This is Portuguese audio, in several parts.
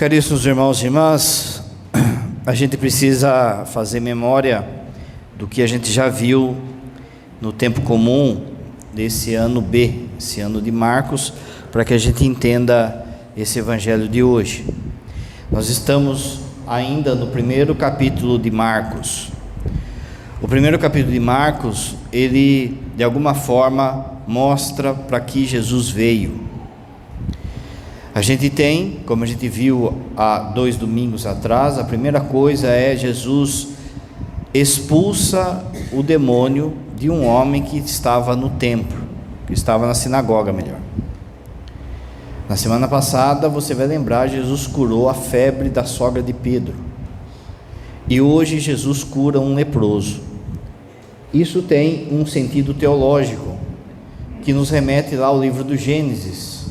Caríssimos irmãos e irmãs, a gente precisa fazer memória do que a gente já viu no tempo comum desse ano B, esse ano de Marcos, para que a gente entenda esse evangelho de hoje. Nós estamos ainda no primeiro capítulo de Marcos. O primeiro capítulo de Marcos, ele de alguma forma mostra para que Jesus veio. A gente tem, como a gente viu há 2 domingos atrás, a primeira coisa é Jesus expulsa o demônio de um homem que estava no templo, que estava na sinagoga, melhor. Na semana passada, você vai lembrar, Jesus curou a febre da sogra de Pedro. E hoje Jesus cura um leproso. Isso tem um sentido teológico, que nos remete lá ao livro do Gênesis.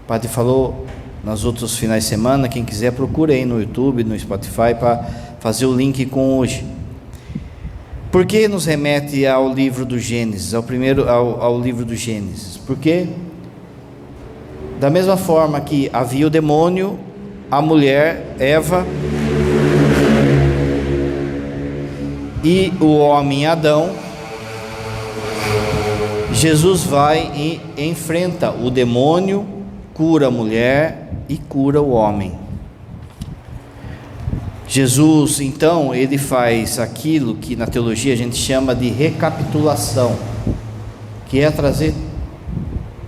O padre falou nos outros finais de semana, quem quiser procure aí no YouTube, no Spotify, para fazer o link com hoje. Por que nos remete ao livro do Gênesis, ao livro do Gênesis? Porque da mesma forma que havia o demônio, a mulher, Eva, e o homem Adão, Jesus vai e enfrenta o demônio, cura a mulher e cura o homem. Jesus, então, ele faz aquilo que na teologia a gente chama de recapitulação, que é trazer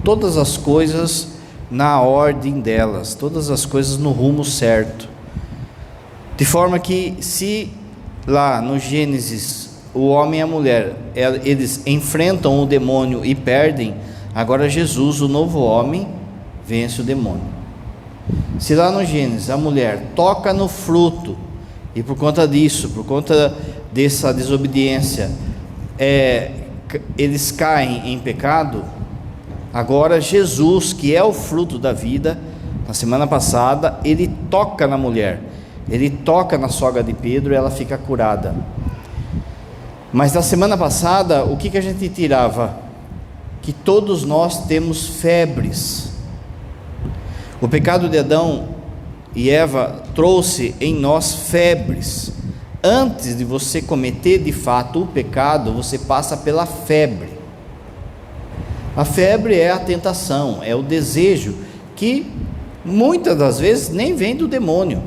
todas as coisas na ordem delas, todas as coisas no rumo certo. De forma que se lá no Gênesis o homem e a mulher, eles enfrentam o demônio e perdem, agora Jesus, o novo homem, vence o demônio. Se lá no Gênesis a mulher toca no fruto, e por conta disso, por conta dessa desobediência, eles caem em pecado, agora Jesus, que é o fruto da vida, na semana passada, ele toca na mulher, ele toca na sogra de Pedro e ela fica curada. Mas na semana passada, o que a gente tirava? Que todos nós temos febres. O pecado de Adão e Eva trouxe em nós febres. Antes de você cometer de fato o pecado, você passa pela febre. A febre é a tentação, é o desejo, que muitas das vezes nem vem do demônio,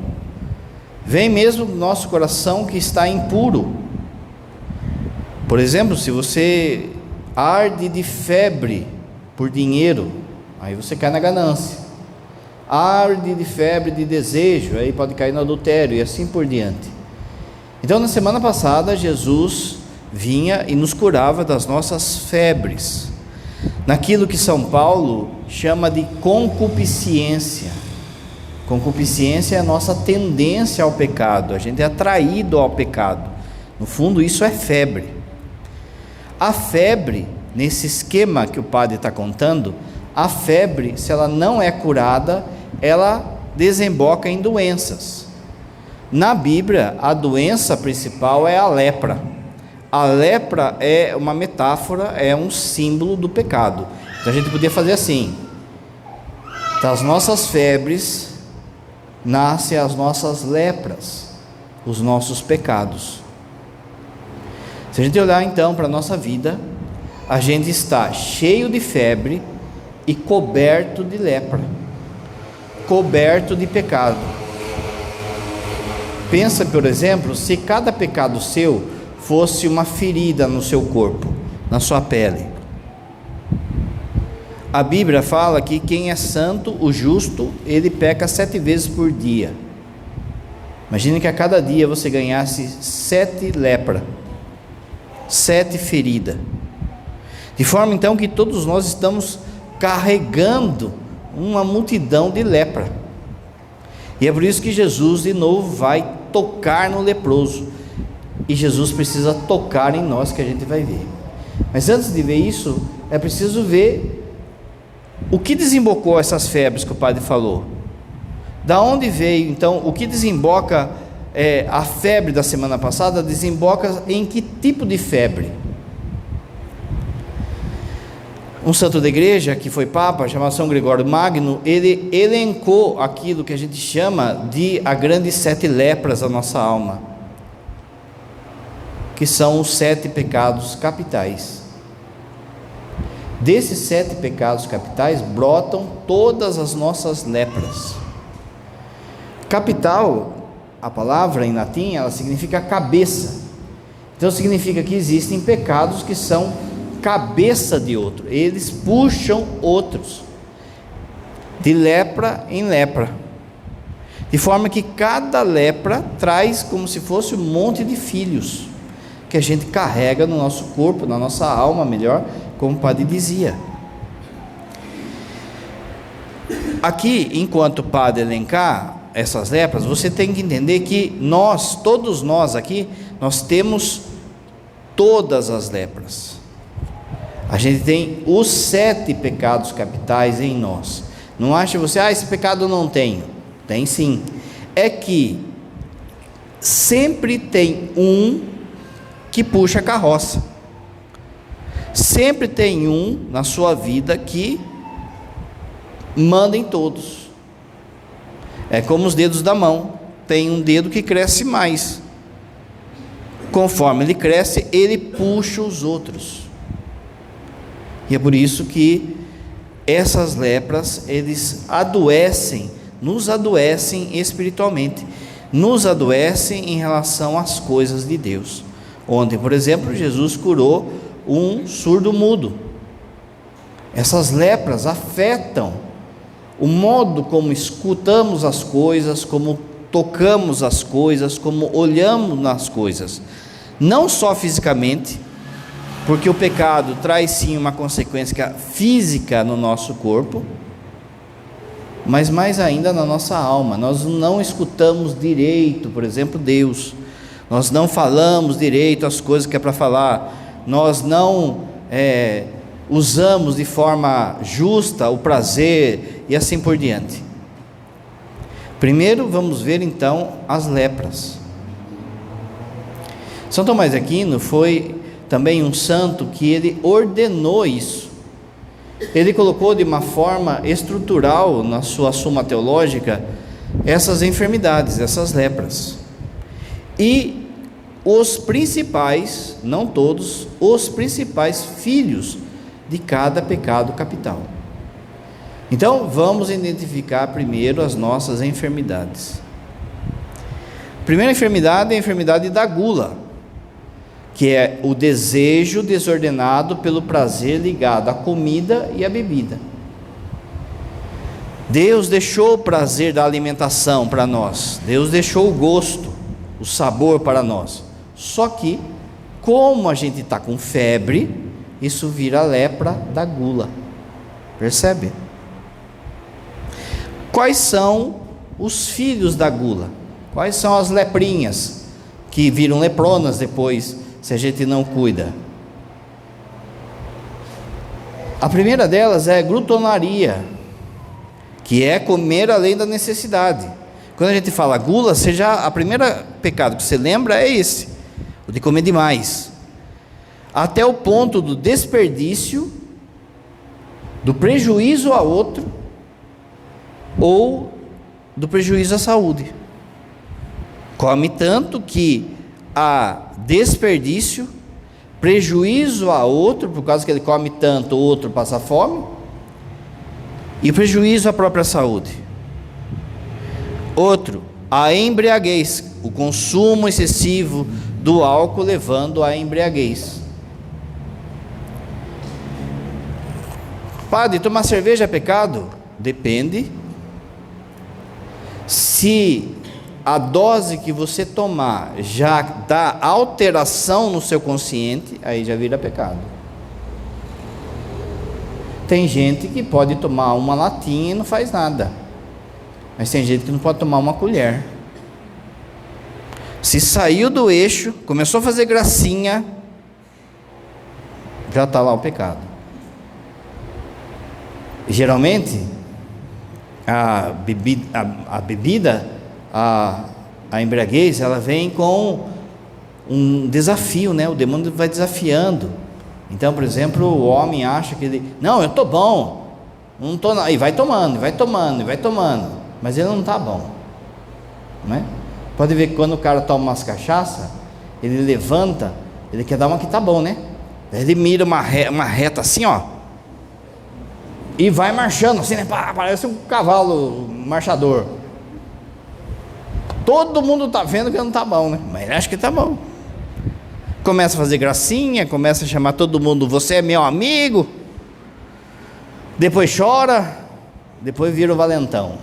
vem mesmo do nosso coração que está impuro. Por exemplo, se você arde de febre por dinheiro, aí você cai na ganância. Arde de febre de desejo, aí pode cair no adultério e assim por diante. Então na semana passada Jesus vinha e nos curava das nossas febres, naquilo que São Paulo chama de concupiscência. Concupiscência é a nossa tendência ao pecado, a gente é atraído ao pecado. No fundo isso é febre. A febre, nesse esquema que o padre está contando, a febre, se ela não é curada, ela desemboca em doenças. Na Bíblia, a doença principal é a lepra. A lepra é uma metáfora, é um símbolo do pecado. Então a gente podia fazer assim: das nossas febres nascem as nossas lepras, os nossos pecados. Se a gente olhar então para a nossa vida, a gente está cheio de febre e coberto de lepra, coberto de pecado. Pensa, por exemplo, se cada pecado seu fosse uma ferida no seu corpo, na sua pele. A Bíblia fala que quem é santo, o justo, ele peca 7 vezes por dia. Imagine que a cada dia você ganhasse 7 lepra, 7 feridas, de forma então que todos nós estamos carregando uma multidão de lepra. E é por isso que Jesus de novo vai tocar no leproso, e Jesus precisa tocar em nós, que a gente vai ver. Mas antes de ver isso, é preciso ver o que desembocou essas febres que o padre falou. Da onde veio então, o que desemboca a febre da semana passada, desemboca em que tipo de febre? Um santo da igreja, que foi papa, chamado São Gregório Magno, ele elencou aquilo que a gente chama de a grandes 7 lepras da nossa alma, que são os 7 pecados capitais. Desses 7 pecados capitais brotam todas as nossas lepras. Capital, a palavra em latim, ela significa cabeça. Então significa que existem pecados que são cabeça de outro, eles puxam outros de lepra em lepra, de forma que cada lepra traz como se fosse um monte de filhos que a gente carrega no nosso corpo, na nossa alma, melhor, como o padre dizia. Aqui, enquanto o padre elencar essas lepras, você tem que entender que nós, todos nós aqui, nós temos todas as lepras. A gente tem os 7 pecados capitais em nós. Não acha você, esse pecado eu não tenho. Tem sim. É que sempre tem um que puxa a carroça. Sempre tem um na sua vida que manda em todos. É como os dedos da mão. Tem um dedo que cresce mais. Conforme ele cresce, ele puxa os outros. E é por isso que essas lepras, eles adoecem, nos adoecem espiritualmente, nos adoecem em relação às coisas de Deus. Ontem, por exemplo, Jesus curou um surdo mudo. Essas lepras afetam o modo como escutamos as coisas, como tocamos as coisas, como olhamos nas coisas, não só fisicamente, porque o pecado traz sim uma consequência física no nosso corpo, mas mais ainda na nossa alma. Nós não escutamos direito, por exemplo, Deus, nós não falamos direito as coisas que é para falar, nós não usamos de forma justa o prazer e assim por diante. Primeiro vamos ver então as lepras. São Tomás de Aquino foi também um santo que ele ordenou isso. Ele colocou de uma forma estrutural na sua Suma Teológica essas enfermidades, essas lepras. E os principais, não todos, os principais filhos de cada pecado capital. Então vamos identificar primeiro as nossas enfermidades. A primeira enfermidade é a enfermidade da gula, que é o desejo desordenado pelo prazer ligado à comida e à bebida. Deus deixou o prazer da alimentação para nós, Deus deixou o gosto, o sabor para nós, só que como a gente está com febre, isso vira a lepra da gula, percebe? Quais são os filhos da gula? Quais são as leprinhas que viram lepronas depois, se a gente não cuida? A primeira delas é a glutonaria, que é comer além da necessidade. Quando a gente fala gula, a primeira pecado que você lembra é esse, o de comer demais, até o ponto do desperdício, do prejuízo a outro, ou do prejuízo à saúde. Come tanto que há desperdício, prejuízo a outro, por causa que ele come tanto, o outro passa fome, e prejuízo à própria saúde. Outro, a embriaguez, o consumo excessivo do álcool levando à embriaguez. Padre, tomar cerveja é pecado? Depende. Se a dose que você tomar já dá alteração no seu consciente, aí já vira pecado. Tem gente que pode tomar uma latinha e não faz nada, mas tem gente que não pode tomar uma colher. Se saiu do eixo, começou a fazer gracinha, já está lá o pecado. Geralmente a bebida, a embriaguez, ela vem com um desafio, né? O demônio vai desafiando. Então, por exemplo, o homem acha que ele, não, eu estou bom, não estou, e vai tomando, vai tomando, vai tomando, mas ele não está bom, né? Pode ver que quando o cara toma umas cachaça, ele levanta, ele quer dar uma que está bom, né? Ele mira uma reta assim, ó, e vai marchando assim, né? Parece um cavalo marchador. Todo mundo está vendo que não está bom, né? Mas ele acha que está bom. Começa a fazer gracinha, começa a chamar todo mundo, você é meu amigo. Depois chora, depois vira o valentão.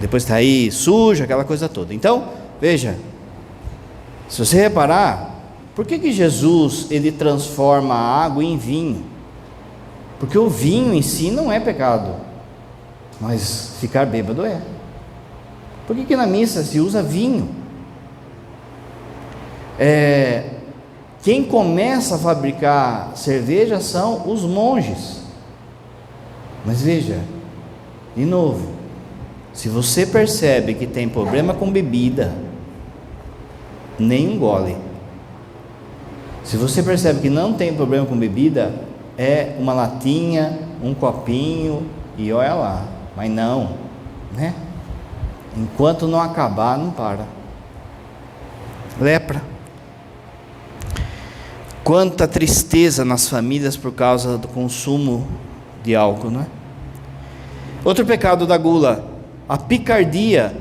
Depois está aí sujo, aquela coisa toda. Então, veja, se você reparar, por que Jesus ele transforma a água em vinho? Porque o vinho em si não é pecado, mas ficar bêbado é. Por que na missa se usa vinho? Quem começa a fabricar cerveja são os monges. Mas veja, de novo, se você percebe que tem problema com bebida, nem engole. Se você percebe que não tem problema com bebida, é uma latinha, um copinho e olha lá. Mas não, né? Enquanto não acabar, não para. Lepra. Quanta tristeza nas famílias por causa do consumo de álcool, não é? Outro pecado da gula, a picardia,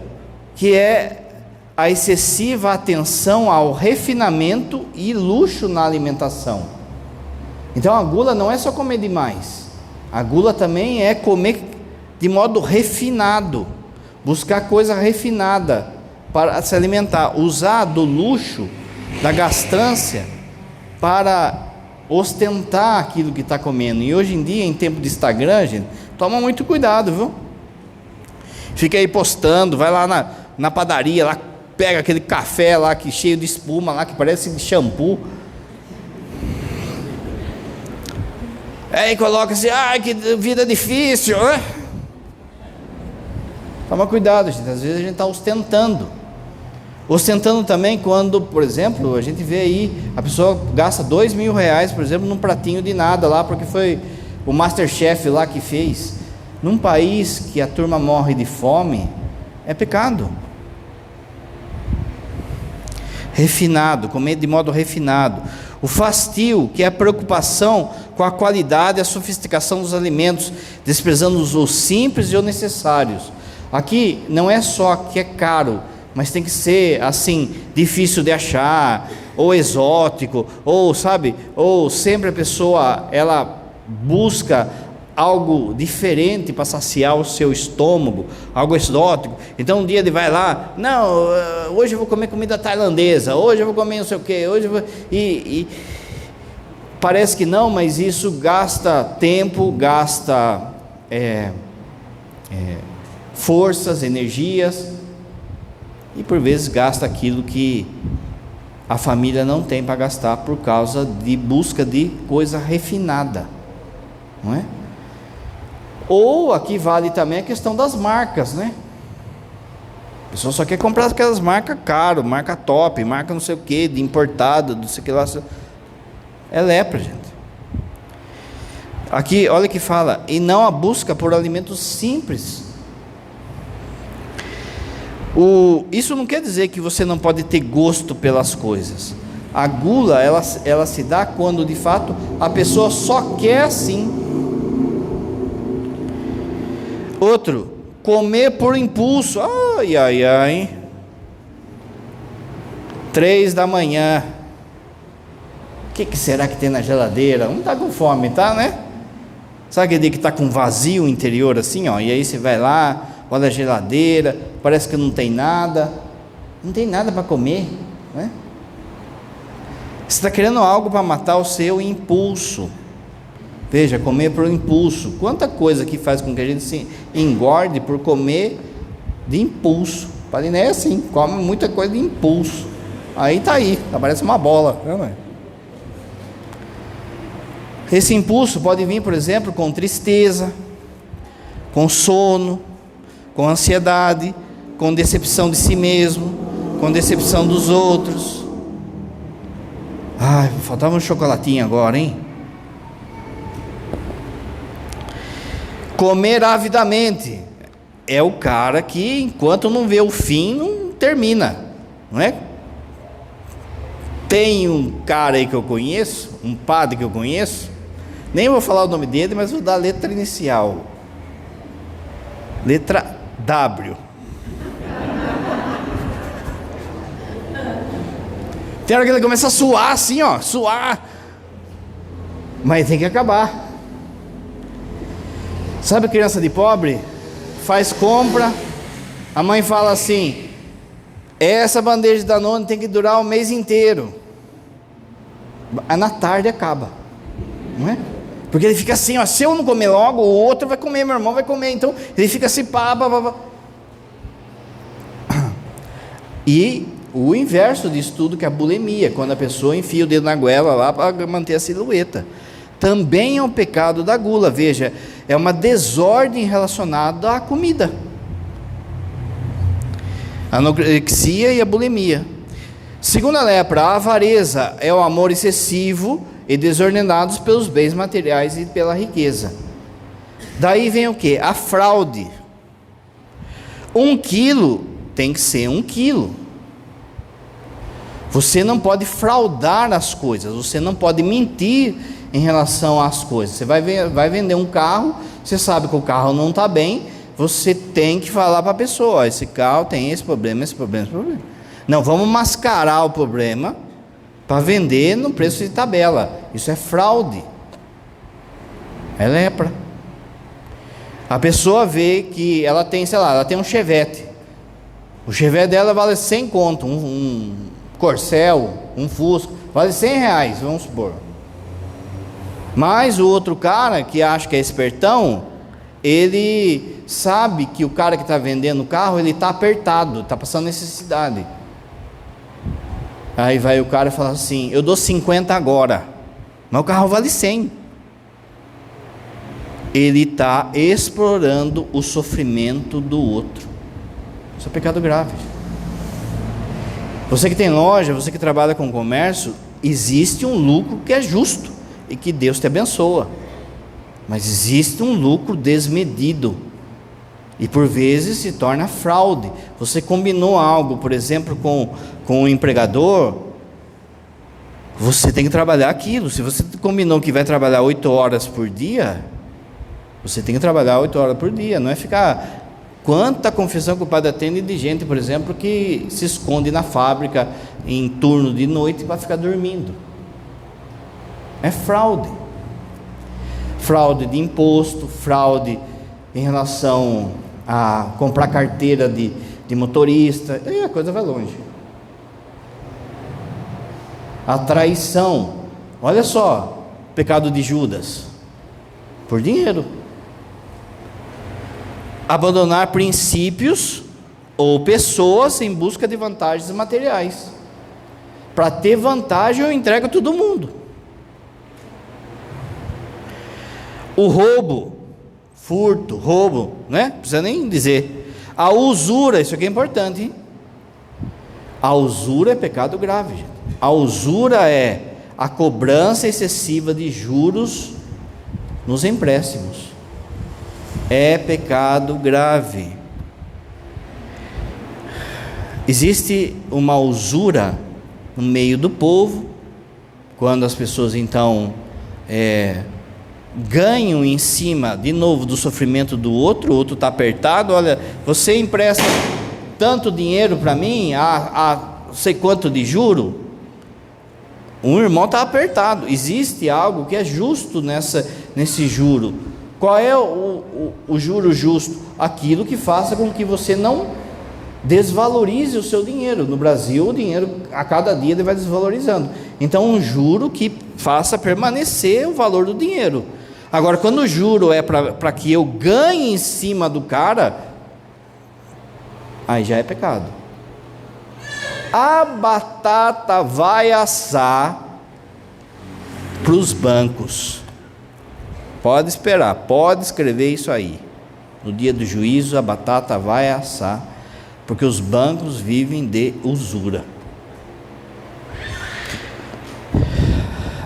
que é a excessiva atenção ao refinamento e luxo na alimentação. Então a gula não é só comer demais, a gula também é comer de modo refinado, buscar coisa refinada para se alimentar, usar do luxo, da gastância, para ostentar aquilo que está comendo. E hoje em dia, em tempo de Instagram, gente, toma muito cuidado, viu? Fica aí postando, vai lá na padaria, lá pega aquele café lá que cheio de espuma lá, que parece shampoo. Aí coloca assim, que vida difícil, né? Toma cuidado, gente, às vezes a gente está ostentando também quando, por exemplo, a gente vê aí, a pessoa gasta R$2.000, por exemplo, num pratinho de nada lá, porque foi o Masterchef lá que fez. Num país que a turma morre de fome, é pecado. Refinado, comer de modo refinado. O fastio, que é a preocupação com a qualidade e a sofisticação dos alimentos, desprezando os simples e os necessários. Aqui não é só que é caro, mas tem que ser assim, difícil de achar, ou exótico, ou sabe, ou sempre a pessoa, ela busca algo diferente para saciar o seu estômago, algo exótico. Então um dia ele vai lá, não, hoje eu vou comer comida tailandesa, hoje eu vou comer não sei o que, hoje eu vou... E parece que não, mas isso gasta tempo, gasta forças, energias, e por vezes gasta aquilo que a família não tem para gastar por causa de busca de coisa refinada, não é? Ou aqui vale também a questão das marcas, né? A pessoa só quer comprar aquelas marcas caras, marca top, marca não sei o que, de importado, não sei o que lá. É lepra, gente. Aqui, olha que fala, e não a busca por alimentos simples. Isso não quer dizer que você não pode ter gosto pelas coisas. A gula, ela se dá quando de fato a pessoa só quer assim. Outro, comer por impulso. Ai. 3 da manhã. O que será que tem na geladeira? Não está com fome, tá, né? Sabe aquele dia que está com vazio interior assim, ó? E aí você vai lá, olha a geladeira, parece que não tem nada para comer, né? Você está querendo algo para matar o seu impulso. Veja, comer por impulso. Quanta coisa que faz com que a gente se engorde por comer de impulso. Pariné é assim, come muita coisa de impulso. Aí parece uma bola. Esse impulso pode vir, por exemplo, com tristeza, com sono, com ansiedade, com decepção de si mesmo, com decepção dos outros. Ai, faltava um chocolatinho agora, hein? Comer avidamente é o cara que, enquanto não vê o fim, não termina, não é? Tem um cara aí que eu conheço, um padre que eu conheço, nem vou falar o nome dele, mas vou dar a letra inicial. Letra W. Tem hora que ele começa a suar assim, ó, suar. Mas tem que acabar. Sabe criança de pobre? Faz compra, a mãe fala assim: essa bandeja de Danone tem que durar o mês inteiro. Aí na tarde acaba, não é? Porque ele fica assim, ó, se eu não comer logo, o outro vai comer, meu irmão vai comer. Então ele fica assim, pá. E o inverso disso tudo, que é a bulimia, quando a pessoa enfia o dedo na goela lá para manter a silhueta, também é um pecado da gula. Veja, é uma desordem relacionada à comida, a anorexia e a bulimia. Segunda lepra, a avareza é o amor excessivo e desordenados pelos bens materiais e pela riqueza. Daí vem o que? A fraude. 1 quilo tem que ser 1 quilo. Você não pode fraudar as coisas, você não pode mentir em relação às coisas. Você vai vender um carro, você sabe que o carro não está bem, você tem que falar para a pessoa: esse carro tem esse problema, esse problema, esse problema. Não, vamos mascarar o problema para vender no preço de tabela. Isso é fraude, é lepra. A pessoa vê que ela tem, sei lá, ela tem um Chevette. O Chevette dela vale 100 conto, um Corcel, um Fusca, vale 100 reais, vamos supor. Mas o outro cara, que acha que é espertão, ele sabe que o cara que está vendendo o carro, ele está apertado, está passando necessidade. Aí vai o cara e fala assim: eu dou 50 agora, mas o carro vale 100. Ele está explorando o sofrimento do outro. Isso é pecado grave. Você que tem loja, você que trabalha com comércio, existe um lucro que é justo e que Deus te abençoa, mas existe um lucro desmedido e por vezes se torna fraude. Você combinou algo, por exemplo, com o empregador, você tem que trabalhar aquilo. Se você combinou que vai trabalhar 8 horas por dia, você tem que trabalhar 8 horas por dia. Não é ficar... Quanta confissão que o padre atende de gente, por exemplo, que se esconde na fábrica em turno de noite para ficar dormindo. É fraude. Fraude de imposto, fraude em relação a comprar carteira de motorista, e a coisa vai longe. A traição, olha só, pecado de Judas, por dinheiro. Abandonar princípios ou pessoas em busca de vantagens materiais. Para ter vantagem, eu entrego a todo mundo. O roubo, furto, roubo, né? Não precisa nem dizer. A usura, isso aqui é importante, hein? A usura é pecado grave, gente. A usura é a cobrança excessiva de juros nos empréstimos. É pecado grave. Existe uma usura no meio do povo, quando as pessoas então ganham em cima, de novo, do sofrimento do outro. O outro está apertado. Olha, você empresta tanto dinheiro para mim, não sei quanto de juro. Um irmão está apertado. Existe algo que é justo nesse juro. Qual é o juro justo? Aquilo que faça com que você não desvalorize o seu dinheiro. No Brasil, o dinheiro a cada dia ele vai desvalorizando. Então, um juro que faça permanecer o valor do dinheiro. Agora, quando o juro é para que eu ganhe em cima do cara, aí já é pecado. A batata vai assar para os bancos. Pode esperar, pode escrever isso aí. No dia do juízo, a batata vai assar, porque os bancos vivem de usura.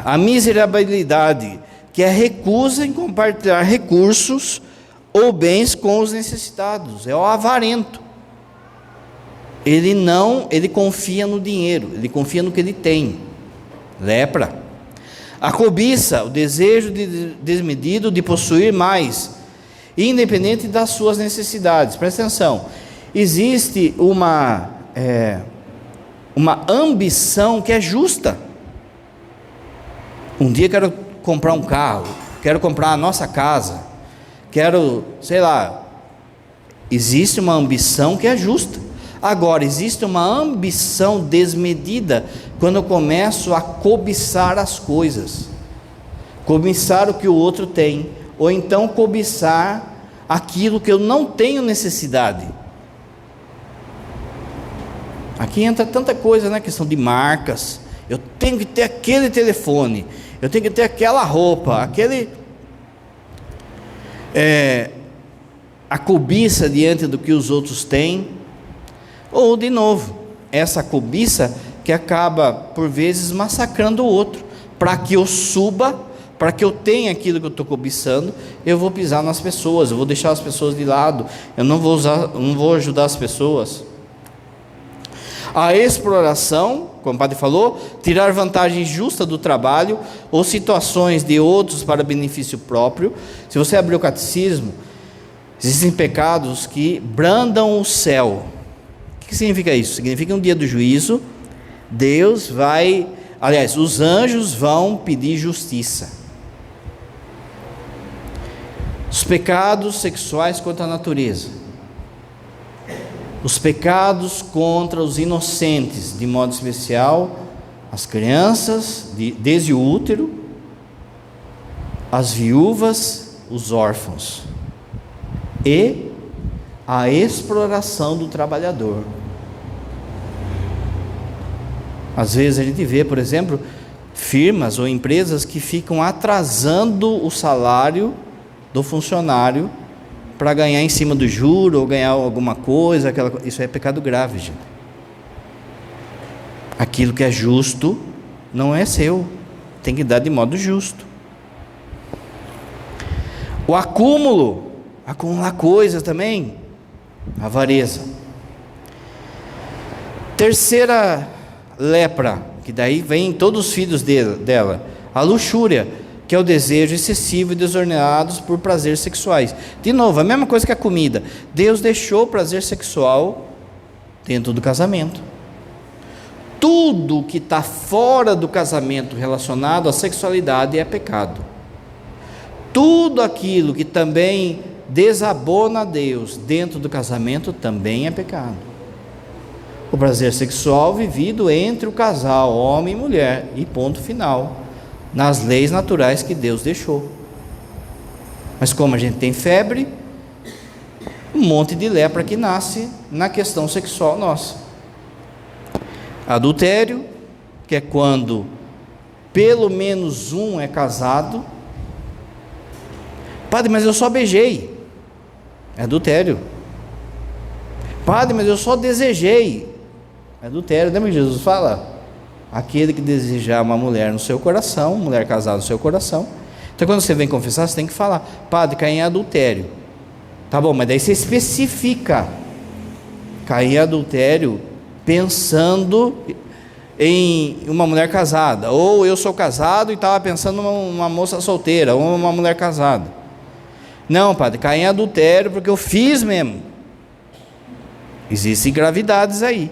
A miserabilidade, que é a recusa em compartilhar recursos ou bens com os necessitados. É o avarento. Ele confia no dinheiro, ele confia no que ele tem. Lepra. A cobiça, o desejo desmedido de possuir mais, independente das suas necessidades. Presta atenção, existe uma ambição que é justa. Um dia quero comprar um carro, quero comprar a nossa casa, quero, sei lá, existe uma ambição que é justa. Agora, existe uma ambição desmedida quando eu começo a cobiçar as coisas, cobiçar o que o outro tem, ou então cobiçar aquilo que eu não tenho necessidade. Aqui entra tanta coisa, né? Questão de marcas. Eu tenho que ter aquele telefone, eu tenho que ter aquela roupa, a cobiça diante do que os outros têm. Ou, de novo, essa cobiça que acaba, por vezes, massacrando o outro. Para que eu suba, para que eu tenha aquilo que eu estou cobiçando, eu vou pisar nas pessoas, eu vou deixar as pessoas de lado, eu não vou ajudar as pessoas. A exploração, como o padre falou, tirar vantagem justa do trabalho, ou situações de outros para benefício próprio. Se você abrir o catecismo, existem pecados que brandam o céu. O que significa isso? Significa um dia do juízo, os anjos vão pedir justiça. Os pecados sexuais contra a natureza, os pecados contra os inocentes, de modo especial, as crianças, desde o útero, as viúvas, os órfãos, e a exploração do trabalhador. Às vezes a gente vê, por exemplo, firmas ou empresas que ficam atrasando o salário do funcionário para ganhar em cima do juro ou ganhar alguma coisa, isso é pecado grave, gente. Aquilo que é justo não é seu, tem que dar de modo justo. O acumular coisas também, avareza. Terceira lepra, que daí vem todos os filhos dela, a luxúria, que é o desejo excessivo e desordenado por prazeres sexuais. De novo, a mesma coisa que a comida. Deus deixou o prazer sexual dentro do casamento. Tudo que está fora do casamento relacionado à sexualidade é pecado. Tudo aquilo que também desabona a Deus dentro do casamento também é pecado. O prazer sexual vivido entre o casal, homem e mulher, e ponto final, nas leis naturais que Deus deixou. Mas como a gente tem febre, um monte de lepra que nasce na questão sexual nossa. Adultério, que é quando pelo menos um é casado. Padre, mas eu só beijei. É adultério. Padre, mas eu só desejei. É adultério. Lembra que Jesus fala? Aquele que desejar uma mulher no seu coração, mulher casada no seu coração. Então quando você vem confessar, você tem que falar: padre, caí em adultério. Tá bom, mas daí você especifica: caí em adultério pensando em uma mulher casada, ou eu sou casado e estava pensando numa moça solteira, ou uma mulher casada. Não, padre, caí em adultério porque eu fiz mesmo. Existem gravidades aí.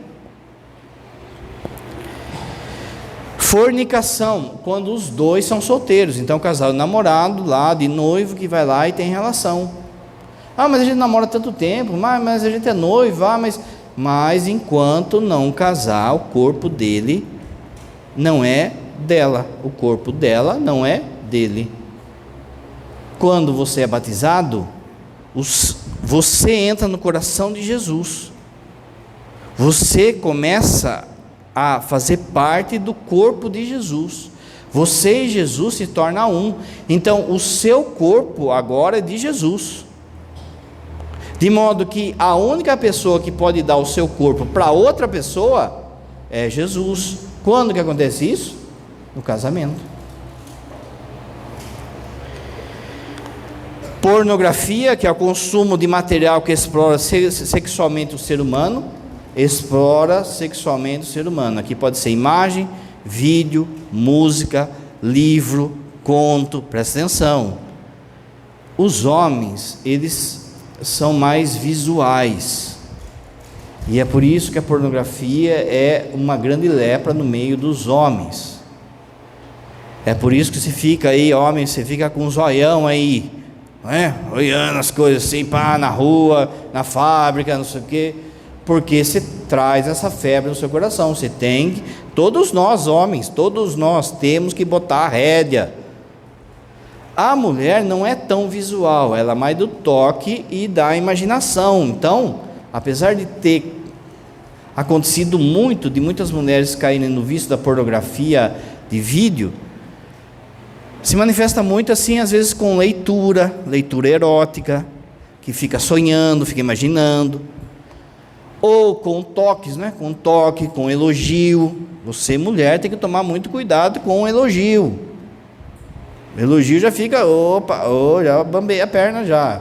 Fornicação, quando os dois são solteiros, então casal namorado lá, de noivo, que vai lá e tem relação. Ah, mas a gente namora tanto tempo, mas a gente é noivo, mas enquanto não casar, o corpo dele não é dela, o corpo dela não é dele. Quando você é batizado, você entra no coração de Jesus, você começa a fazer parte do corpo de Jesus, você e Jesus se tornam um. Então o seu corpo agora é de Jesus, de modo que a única pessoa que pode dar o seu corpo para outra pessoa é Jesus. Quando que acontece isso? No casamento. Pornografia, que é o consumo de material que explora sexualmente o ser humano. Explora sexualmente o ser humano. Aqui pode ser imagem, vídeo, música, livro, conto. Presta atenção. Os homens, eles são mais visuais. E é por isso que a pornografia é uma grande lepra no meio dos homens. É por isso que você fica aí, homem, você fica com um zoião aí, não é? Olhando as coisas assim, pá, na rua, na fábrica, não sei o quê. Porque você traz essa febre no seu coração. Você tem, todos nós homens, todos nós temos que botar a rédea. A mulher não é tão visual, ela é mais do toque e da imaginação. Então, apesar de ter acontecido muito, de muitas mulheres caírem no vício da pornografia de vídeo, se manifesta muito assim, às vezes com leitura erótica, que fica sonhando, fica imaginando, ou com toques, né? Com toque, com elogio. Você, mulher, tem que tomar muito cuidado com o elogio. O elogio já fica, já bambeia a perna já.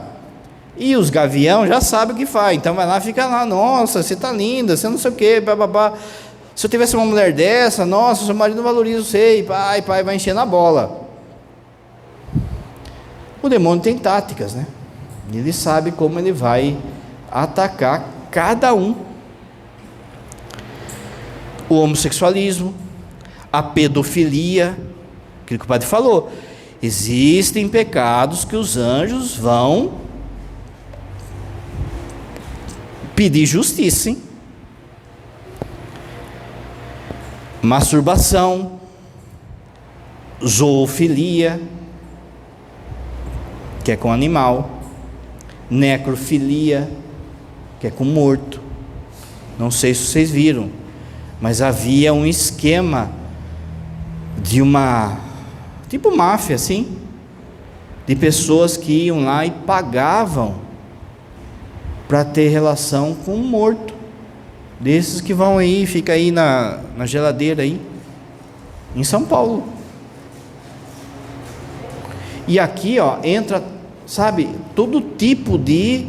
E os gavião já sabem o que faz, então vai lá, fica lá, nossa, você está linda, você não sei o que, bababá. Se eu tivesse uma mulher dessa, nossa, seu marido não valoriza você, pai, vai encher na bola. O demônio tem táticas, né? Ele sabe como ele vai atacar cada um. O homossexualismo, a pedofilia, aquilo que o padre falou. Existem pecados que os anjos vão pedir justiça, hein? Masturbação, zoofilia, que é com animal, necrofilia, que é com morto. Não sei se vocês viram, mas havia um esquema de uma, tipo máfia assim, de pessoas que iam lá e pagavam para ter relação com um morto, desses que vão aí, fica aí na geladeira aí, em São Paulo. E aqui, ó, entra, sabe, todo tipo de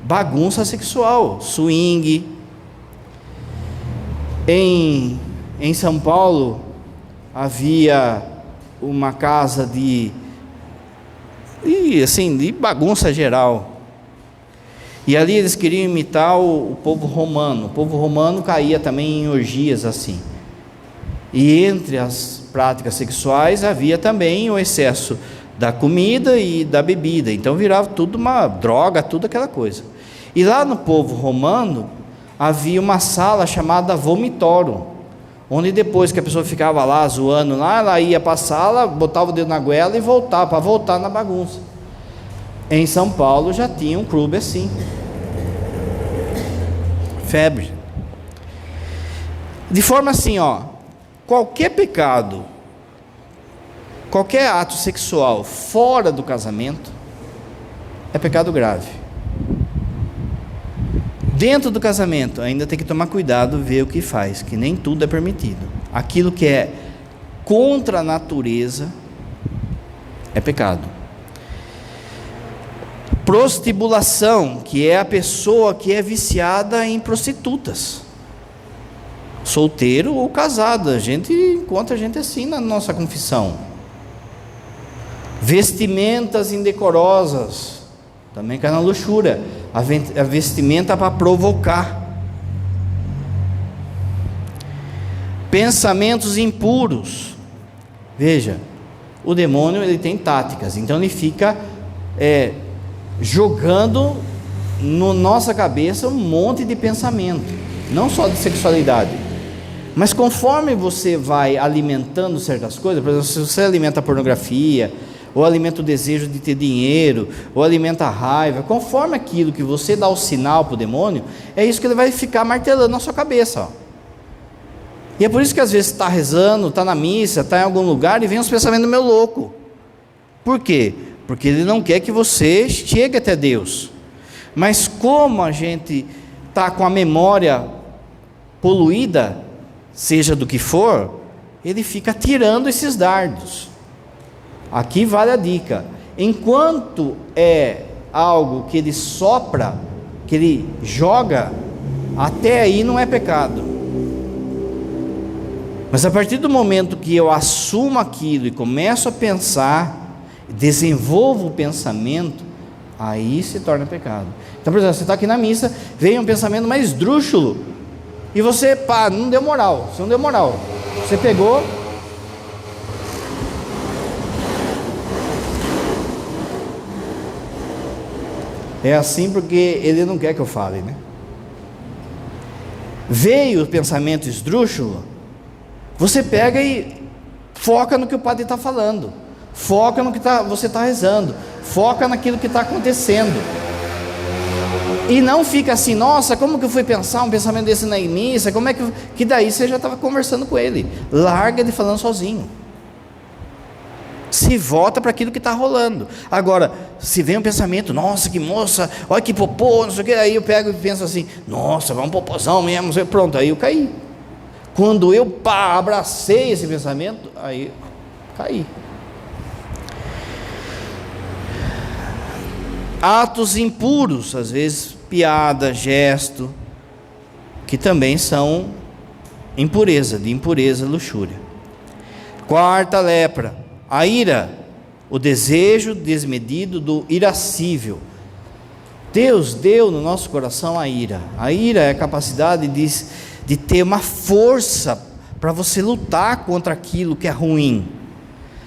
bagunça sexual, swing. Em São Paulo havia uma casa de bagunça geral. E ali eles queriam imitar o povo romano. O povo romano caía também em orgias assim. E entre as práticas sexuais havia também o excesso da comida e da bebida. Então virava tudo uma droga, tudo aquela coisa. E lá no povo romano havia uma sala chamada vomitório, onde depois que a pessoa ficava lá zoando lá, ela ia para a sala, botava o dedo na goela e voltava, para voltar na bagunça. Em São Paulo já tinha um clube assim. Febre. De forma assim, ó, qualquer pecado, qualquer ato sexual fora do casamento é pecado grave. Dentro do casamento ainda tem que tomar cuidado, ver o que faz, que nem tudo é permitido. Aquilo que é contra a natureza é pecado. Prostibulação, que é a pessoa que é viciada em prostitutas, solteiro ou casado. A gente encontra gente assim na nossa confissão. Vestimentas indecorosas, também cai na luxúria. A vestimenta para provocar. Pensamentos impuros. Veja, o demônio ele tem táticas, então ele fica jogando na nossa cabeça um monte de pensamento, não só de sexualidade, mas conforme você vai alimentando certas coisas. Por exemplo, se você alimenta a pornografia, ou alimenta o desejo de ter dinheiro, ou alimenta a raiva, conforme aquilo que você dá o sinal para o demônio, é isso que ele vai ficar martelando na sua cabeça, ó. E é por isso que às vezes está rezando, está na missa, está em algum lugar e vem uns pensamentos meio louco. Por quê? Porque ele não quer que você chegue até Deus. Mas como a gente está com a memória poluída, seja do que for, ele fica tirando esses dardos. Aqui vale a dica: enquanto é algo que ele sopra, que ele joga, até aí não é pecado. Mas a partir do momento que eu assumo aquilo e começo a pensar, desenvolvo o pensamento, aí se torna pecado. Então, por exemplo, você está aqui na missa, vem um pensamento mais esdrúxulo, e você, pá, não deu moral, você não deu moral. Você pegou, é assim porque ele não quer que eu fale, né? Veio o pensamento esdrúxulo, você pega e foca no que o padre está falando, foca no que você está rezando, foca naquilo que está acontecendo, e não fica assim, nossa, como que eu fui pensar um pensamento desse na missa, como é que daí você já estava conversando com ele. Larga de falando sozinho, se volta para aquilo que está rolando. Agora, se vem um pensamento, nossa, que moça, olha que popô, não sei o que, aí eu pego e penso assim, nossa, vai um popozão mesmo, pronto, aí eu caí. Quando eu abracei esse pensamento, aí caí. Atos impuros, às vezes piada, gesto, que também são impureza, de impureza, luxúria. Quarta lepra, a ira, o desejo desmedido do irascível. Deus deu no nosso coração a ira. A ira é a capacidade de ter uma força para você lutar contra aquilo que é ruim,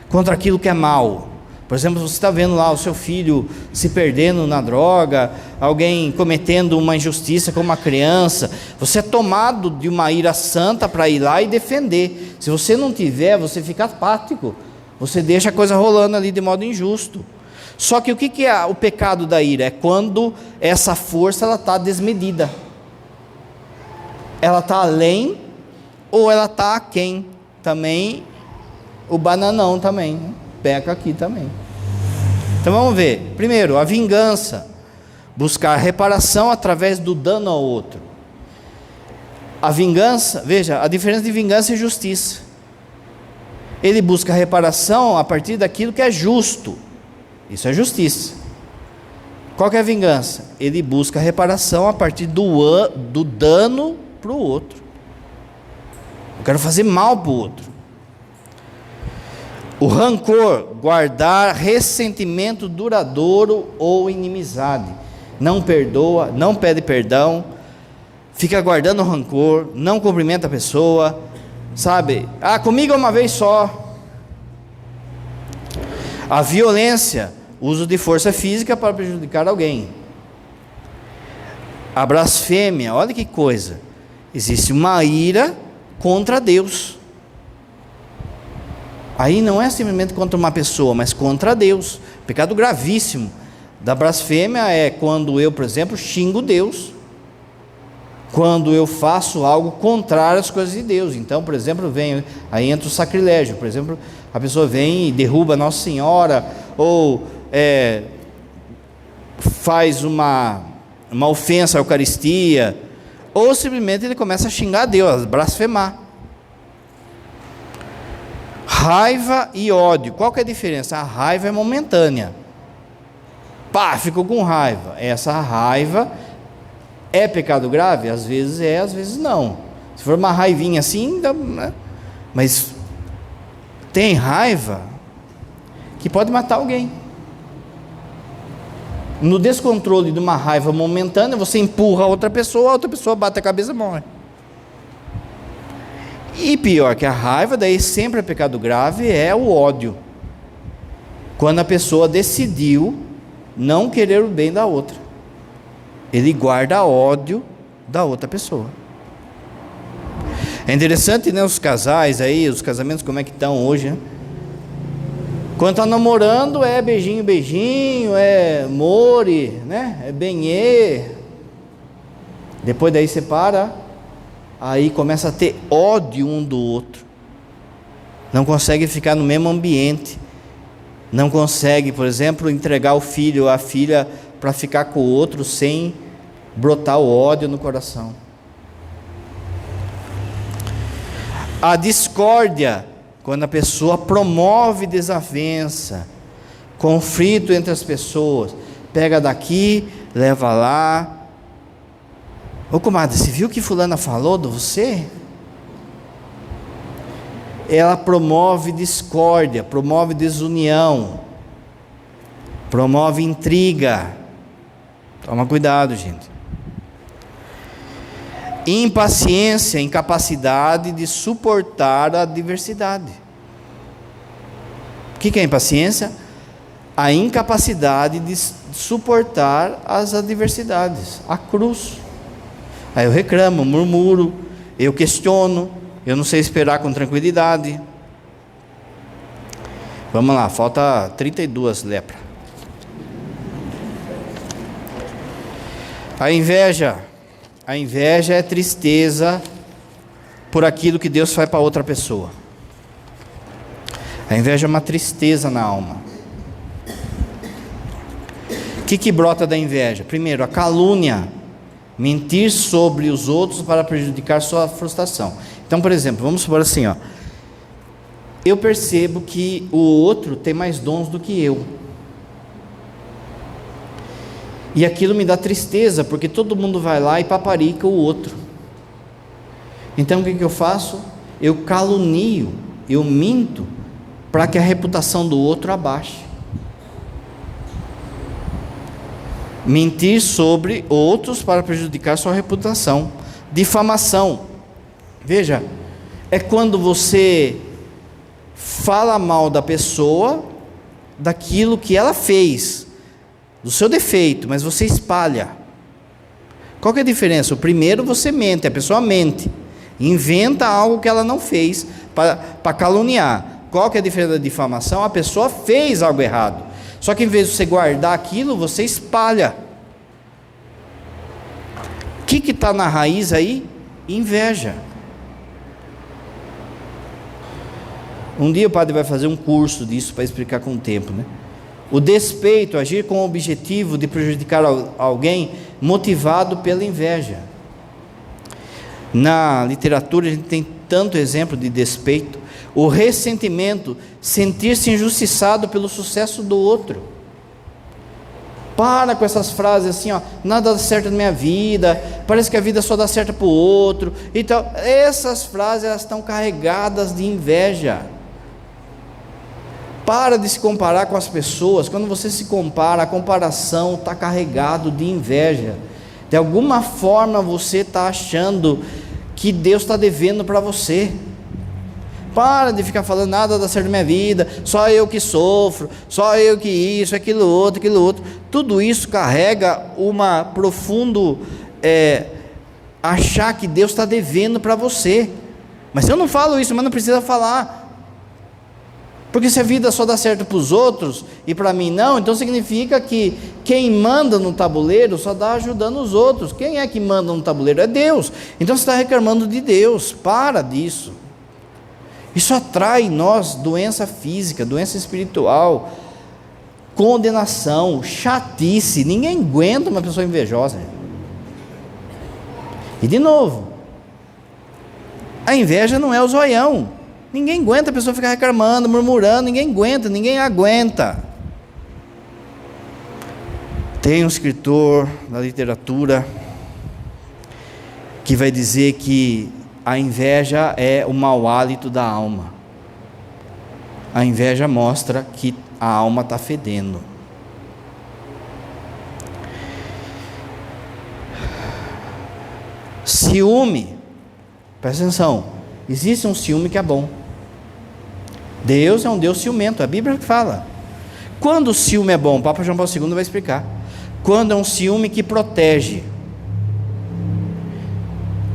contra aquilo que é mal. Por exemplo, você está vendo lá o seu filho se perdendo na droga, alguém cometendo uma injustiça com uma criança, você é tomado de uma ira santa para ir lá e defender. Se você não tiver, você fica apático, você deixa a coisa rolando ali de modo injusto. Só que o que é o pecado da ira? É quando essa força está desmedida, ela está além ou ela está aquém. Também o bananão também, né? Peca aqui também. Então vamos ver. Primeiro, a vingança, buscar reparação através do dano ao outro. A vingança, veja, a diferença de vingança e justiça. Ele busca reparação a partir daquilo que é justo. Isso é justiça. Qual que é a vingança? Ele busca reparação a partir do dano para o outro. Eu quero fazer mal para o outro. O rancor, guardar ressentimento duradouro ou inimizade. Não perdoa, não pede perdão, fica guardando rancor, não cumprimenta a pessoa, sabe? Comigo é uma vez só. A violência, uso de força física para prejudicar alguém. A blasfêmia, olha que coisa. Existe uma ira contra Deus. Aí não é simplesmente contra uma pessoa, mas contra Deus. Pecado gravíssimo da blasfêmia é quando eu, por exemplo, xingo Deus, quando eu faço algo contrário às coisas de Deus. Então, por exemplo, aí entra o sacrilégio. Por exemplo, a pessoa vem e derruba Nossa Senhora, ou faz uma ofensa à Eucaristia, ou simplesmente ele começa a xingar Deus, a blasfemar. Raiva e ódio, qual que é a diferença? A raiva é momentânea, ficou com raiva. Essa raiva é pecado grave? Às vezes é, às vezes não. Se for uma raivinha assim, né? Mas tem raiva que pode matar alguém. No descontrole de uma raiva momentânea, você empurra a outra pessoa bate a cabeça e morre. E pior que a raiva, daí sempre é pecado grave, é o ódio. Quando a pessoa decidiu não querer o bem da outra, ele guarda ódio da outra pessoa. É interessante, né, os casais aí, os casamentos como é que estão hoje, né? Quando está namorando é beijinho, beijinho, é more, né? É benê. Depois daí separa, aí começa a ter ódio um do outro. Não consegue ficar no mesmo ambiente. Não consegue, por exemplo, entregar o filho ou a filha para ficar com o outro sem brotar o ódio no coração. A discórdia, quando a pessoa promove desavença, conflito entre as pessoas, pega daqui, leva lá. Ô comadre, você viu o que fulana falou de você? Ela promove discórdia, promove desunião, promove intriga. Toma cuidado, gente. Impaciência, incapacidade de suportar a adversidade. O que é impaciência? A incapacidade de suportar as adversidades, a cruz. Aí eu reclamo, murmuro, eu questiono, eu não sei esperar com tranquilidade. Vamos lá, falta 32 lepra. A inveja é tristeza por aquilo que Deus faz para outra pessoa. A inveja é uma tristeza na alma. O que brota da inveja? Primeiro, a calúnia, mentir sobre os outros para prejudicar sua frustração. Então, por exemplo, vamos supor assim, ó, eu percebo que o outro tem mais dons do que eu. E aquilo me dá tristeza, porque todo mundo vai lá e paparica o outro. Então o que eu faço? Eu calunio, eu minto, para que a reputação do outro abaixe. Mentir sobre outros para prejudicar sua reputação. Difamação. Veja, é quando você fala mal da pessoa, daquilo que ela fez, do seu defeito, mas você espalha. Qual que é a diferença? O primeiro você mente, a pessoa mente, inventa algo que ela não fez para caluniar. Qual que é a diferença da difamação? A pessoa fez algo errado, só que em vez de você guardar aquilo, você espalha. O que está na raiz aí? Inveja. Um dia o padre vai fazer um curso disso para explicar com o tempo, né? O despeito, agir com o objetivo de prejudicar alguém, motivado pela inveja. Na literatura a gente tem tanto exemplo de despeito. O ressentimento, sentir-se injustiçado pelo sucesso do outro. Para com essas frases assim, ó, nada dá certo na minha vida, parece que a vida só dá certo para o outro. Então, essas frases elas estão carregadas de inveja. Para de se comparar com as pessoas. Quando você se compara, a comparação está carregado de inveja. De alguma forma você está achando que Deus está devendo para você. Para de ficar falando nada dá certo na minha vida, só eu que sofro, só eu que isso, aquilo outro. Tudo isso carrega uma profundo achar que Deus está devendo para você. Mas eu não falo isso, mas não precisa falar. Porque se a vida só dá certo para os outros e para mim não, então significa que quem manda no tabuleiro só está ajudando os outros. Quem é que manda no tabuleiro? É Deus. Então você está reclamando de Deus. Para disso. Isso atrai em nós doença física, doença espiritual, condenação, chatice. Ninguém aguenta uma pessoa invejosa. E de novo, a inveja não é o zoião. Ninguém aguenta a pessoa ficar reclamando, murmurando. Ninguém aguenta. Tem um escritor da literatura que vai dizer que a inveja é o mau hálito da alma. A inveja mostra que a alma está fedendo. Ciúme, presta atenção, existe um ciúme que é bom. Deus é um Deus ciumento, a Bíblia fala. Quando o ciúme é bom, o Papa João Paulo II vai explicar. Quando é um ciúme que protege.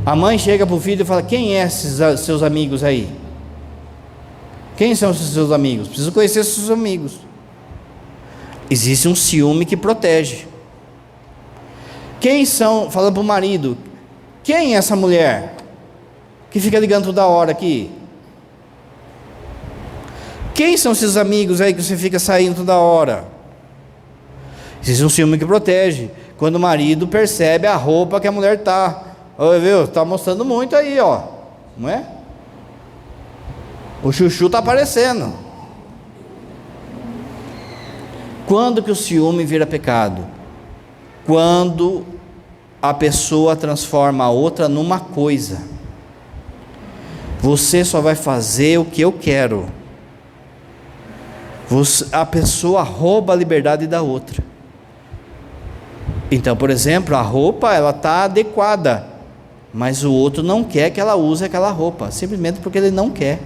A mãe chega para o filho e fala: quem é esses seus amigos aí? Quem são esses seus amigos? Preciso conhecer esses seus amigos. Existe um ciúme que protege. Quem são, falando para o marido, quem é essa mulher que fica ligando toda hora aqui? Quem são esses amigos aí que você fica saindo toda hora? Existe um ciúme que protege. Quando o marido percebe a roupa que a mulher está. Oi, viu? Está mostrando muito aí, ó. Não é? O chuchu está aparecendo. Quando que o ciúme vira pecado? Quando a pessoa transforma a outra numa coisa. Você só vai fazer o que eu quero. A pessoa rouba a liberdade da outra. Então, por exemplo, a roupa, ela está adequada, mas o outro não quer que ela use aquela roupa, simplesmente porque ele não quer.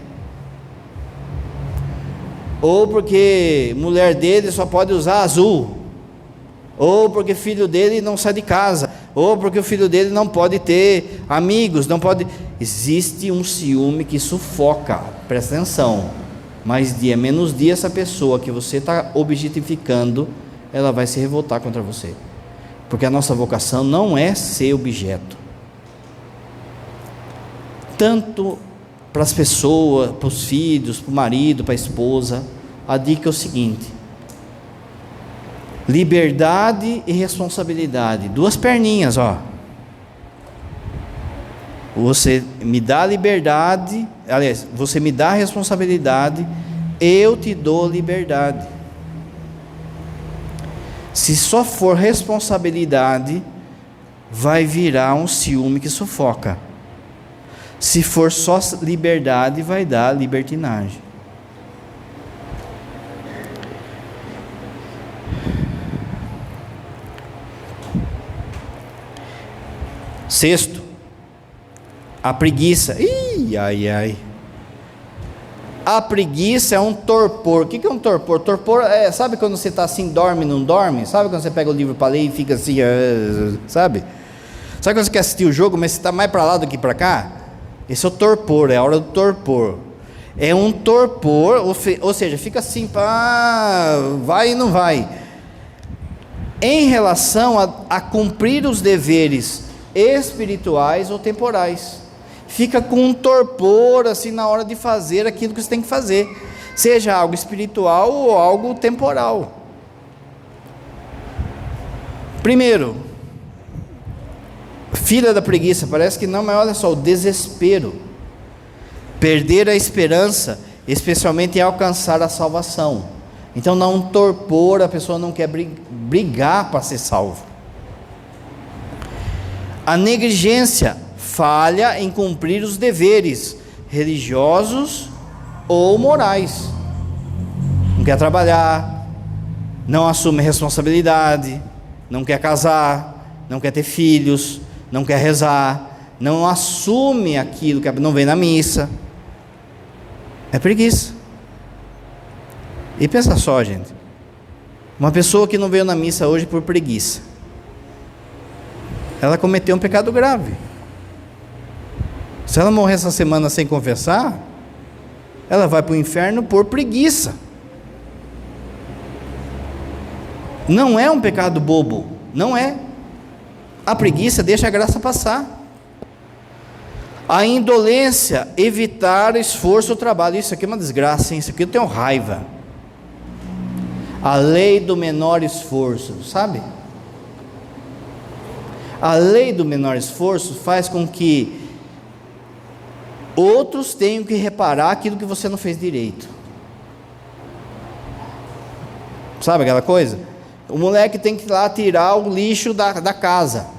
Ou porque mulher dele só pode usar azul, ou porque filho dele não sai de casa, ou porque o filho dele não pode ter amigos, não pode. Existe um ciúme que sufoca, presta atenção. Mais dia, menos dia, essa pessoa que você está objetificando, ela vai se revoltar contra você, porque a nossa vocação não é ser objeto. Tanto para as pessoas, para os filhos, para o marido, para a esposa, a dica é o seguinte: liberdade e responsabilidade, duas perninhas, ó. Você me dá liberdade, aliás, você me dá responsabilidade, eu te dou liberdade. Se só for responsabilidade, vai virar um ciúme que sufoca. Se for só liberdade, vai dar libertinagem. Sexto, a preguiça. A preguiça é um torpor. O que é um torpor? Torpor é, sabe quando você está assim, dorme, não dorme? Sabe quando você pega o livro para ler e fica assim, sabe? Sabe quando você quer assistir o jogo, mas você está mais para lá do que para cá? Esse é o torpor, é a hora do torpor. É um torpor, ou seja, fica assim, vai e não vai. Em relação a cumprir os deveres espirituais ou temporais. Fica com um torpor assim na hora de fazer aquilo que você tem que fazer, seja algo espiritual ou algo temporal. Primeiro, filha da preguiça, parece que não, mas olha só, o desespero, perder a esperança, especialmente em alcançar a salvação. Então dá um torpor, a pessoa não quer brigar para ser salvo. A negligência, falha em cumprir os deveres religiosos ou morais. Não quer trabalhar, não assume responsabilidade, não quer casar, não quer ter filhos, não quer rezar, não assume aquilo que não vem na missa. É preguiça. E pensa só, gente, uma pessoa que não veio na missa hoje por preguiça, ela cometeu um pecado grave. Se ela morrer essa semana sem confessar, ela vai para o inferno por preguiça. Não é um pecado bobo, não é. A preguiça deixa a graça passar. A indolência, evitar esforço ou trabalho. Isso aqui é uma desgraça, hein? Isso aqui eu tenho raiva. A lei do menor esforço, sabe? A lei do menor esforço faz com que outros tenham que reparar aquilo que você não fez direito. Sabe aquela coisa? O moleque tem que ir lá tirar o lixo da casa.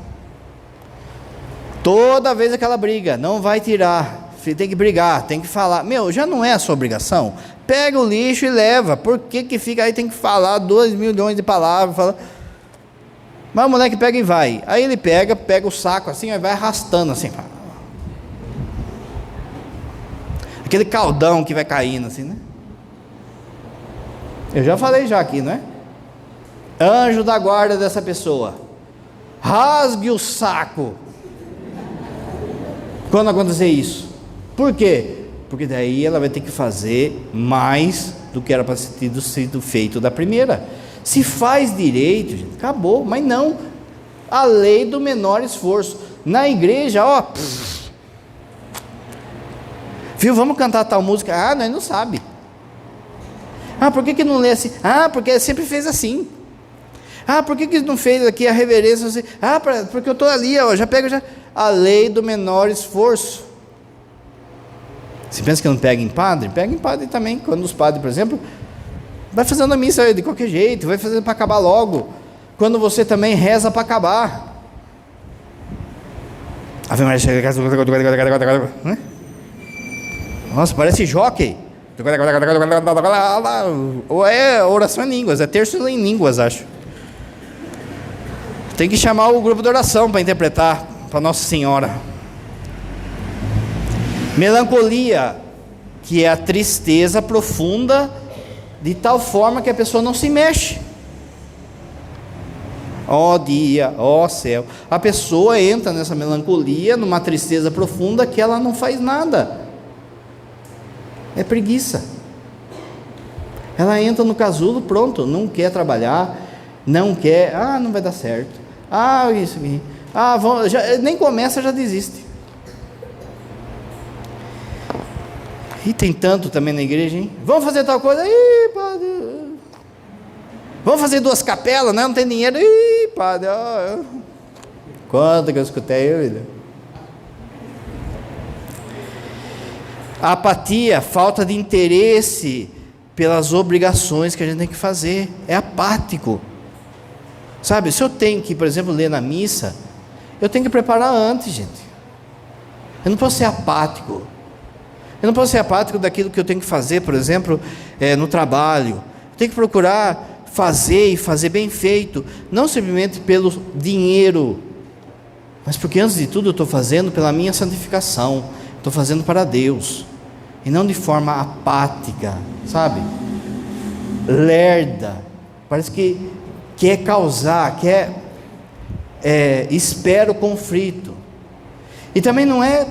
Toda vez aquela briga, não vai tirar, tem que brigar, tem que falar. Já não é a sua obrigação? Pega o lixo e leva. Por que fica aí, tem que falar 2 milhões de palavras? Mas o moleque pega e vai. Aí ele pega o saco assim, aí vai arrastando assim. Aquele caldão que vai caindo assim, né? Eu já falei já aqui, não é? Anjo da guarda dessa pessoa, rasgue o saco quando acontecer isso. Por quê? Porque daí ela vai ter que fazer mais do que era para ter sido feito da primeira. Se faz direito, gente, acabou. Mas não, a lei do menor esforço. Na igreja, viu, vamos cantar tal música. Nós não sabe. Por que não lê assim? Porque sempre fez assim. Por que não fez aqui a reverência assim? Porque eu estou ali, já pego já. A lei do menor esforço. Você pensa que não pega em padre? Pega em padre também. Quando os padres, por exemplo, Vai fazendo a missa de qualquer jeito, vai fazendo para acabar logo, quando você também reza para acabar. Ave Maria, nossa, parece jockey. Ou é oração em línguas, é terço em línguas, acho. Tem que chamar o grupo de oração para interpretar para Nossa Senhora. Melancolia, que é a tristeza profunda, de tal forma que a pessoa não se mexe. Ó dia, ó céu. A pessoa entra nessa melancolia, numa tristeza profunda, que ela não faz nada. É preguiça. Ela entra no casulo, pronto, não quer trabalhar, não quer, não vai dar certo. Isso aqui. Nem começa, já desiste. E tem tanto também na igreja, hein? Vamos fazer tal coisa? Padre. Vamos fazer 2 capelas, né? Não tem dinheiro. Padre. Quanto que eu escutei, vida? A apatia, falta de interesse pelas obrigações que a gente tem que fazer. É apático. Sabe, se eu tenho que, por exemplo, ler na missa, eu tenho que preparar antes, gente. Eu não posso ser apático. Eu não posso ser apático daquilo que eu tenho que fazer, por exemplo, no trabalho. Eu tenho que procurar fazer e fazer bem feito, não simplesmente pelo dinheiro, mas porque antes de tudo eu estou fazendo pela minha santificação, estou fazendo para Deus, e não de forma apática, sabe? Lerda, parece que quer causar, espera o conflito. E também não é,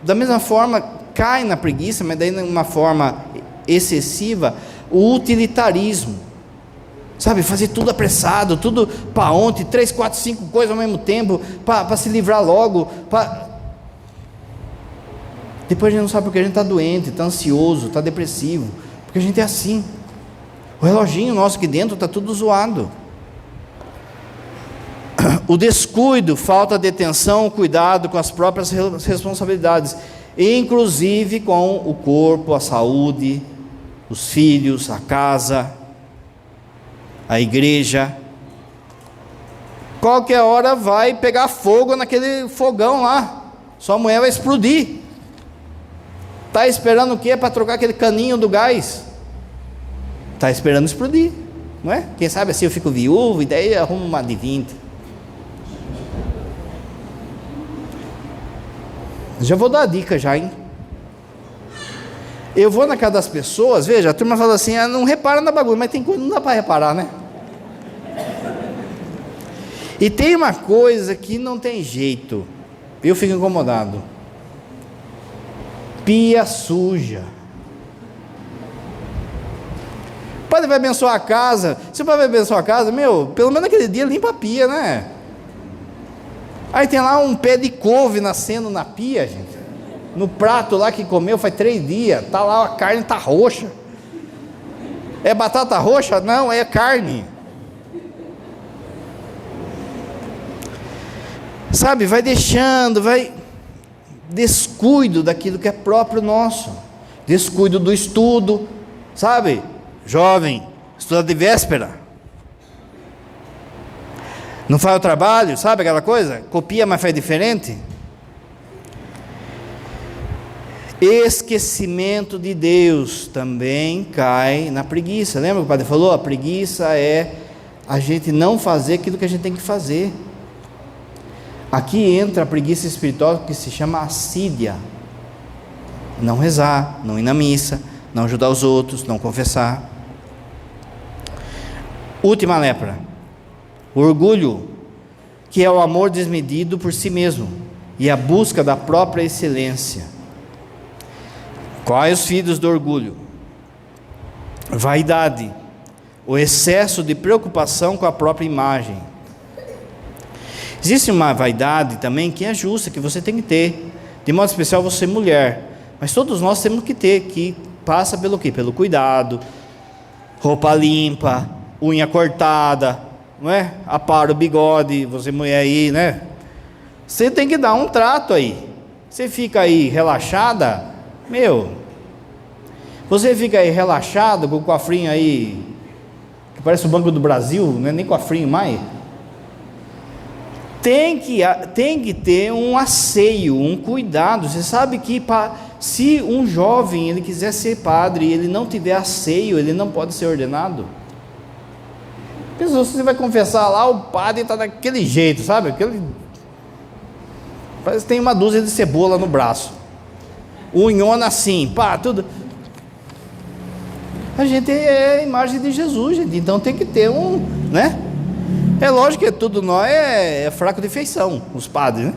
da mesma forma, cai na preguiça, mas daí de uma forma excessiva, o utilitarismo, sabe, fazer tudo apressado, tudo para ontem, 3, 4, 5 coisas ao mesmo tempo, para se livrar logo, depois a gente não sabe porque a gente está doente, está ansioso, está depressivo, porque a gente é assim, o reloginho nosso aqui dentro está tudo zoado. O descuido, falta de atenção, cuidado com as próprias responsabilidades, inclusive com o corpo, a saúde, os filhos, a casa, a igreja. Qualquer hora vai pegar fogo naquele fogão lá, sua mulher vai explodir. Está esperando o quê? Para trocar aquele caninho do gás? Está esperando explodir, não é? Quem sabe assim eu fico viúvo e daí arrumo uma de 20. Já vou dar a dica já, hein? Eu vou na casa das pessoas, veja, a turma fala assim, não repara na bagulho, mas tem coisa que não dá para reparar, né? E tem uma coisa que não tem jeito, eu fico incomodado: pia suja. O padre vai abençoar a casa, se o padre vai abençoar a casa, pelo menos naquele dia limpa a pia, né? Aí tem lá um pé de couve nascendo na pia, gente, no prato lá que comeu faz 3 dias, tá lá, a carne tá roxa. É batata roxa? Não, é carne. Sabe, vai deixando, descuido daquilo que é próprio nosso, descuido do estudo, sabe? Jovem, estuda de véspera, não faz o trabalho, sabe aquela coisa? Copia, mas faz diferente. Esquecimento de Deus também cai na preguiça. Lembra que o padre falou? A preguiça é a gente não fazer aquilo que a gente tem que fazer. Aqui entra a preguiça espiritual, que se chama assídia. Não rezar, não ir na missa, não ajudar os outros, não confessar. Última lepra: o orgulho, que é o amor desmedido por si mesmo e a busca da própria excelência. Quais os filhos do orgulho? Vaidade, o excesso de preocupação com a própria imagem. Existe uma vaidade também que é justa, que você tem que ter, de modo especial você mulher, mas todos nós temos que ter, que passa pelo quê? Pelo cuidado, roupa limpa, unha cortada, não é? Apara o bigode, você mulher aí, né? Você tem que dar um trato aí. Você fica aí relaxada, Você fica aí relaxado com o cofrinho aí, que parece o Banco do Brasil, não é nem cofrinho mais. Tem que ter um asseio, um cuidado. Você sabe que se um jovem ele quiser ser padre e ele não tiver asseio, ele não pode ser ordenado. Pensa, você vai confessar lá, o padre está daquele jeito, sabe? Parece que tem uma dúzia de cebola no braço, unhona assim, tudo. A gente é a imagem de Jesus, gente, então tem que ter né? É lógico que tudo nós é fraco de feição, os padres, né?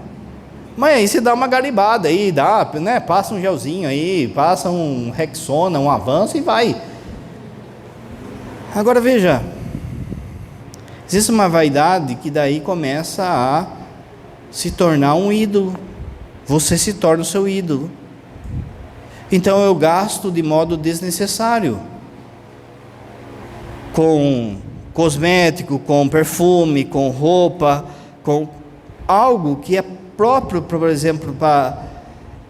Mas aí você dá uma garibada aí, né? Passa um gelzinho aí, passa um Rexona, um Avanço e vai. Agora veja, existe uma vaidade que daí começa a se tornar um ídolo. Você se torna o seu ídolo. Então eu gasto de modo desnecessário com cosmético, com perfume, com roupa, com algo que é próprio, por exemplo, para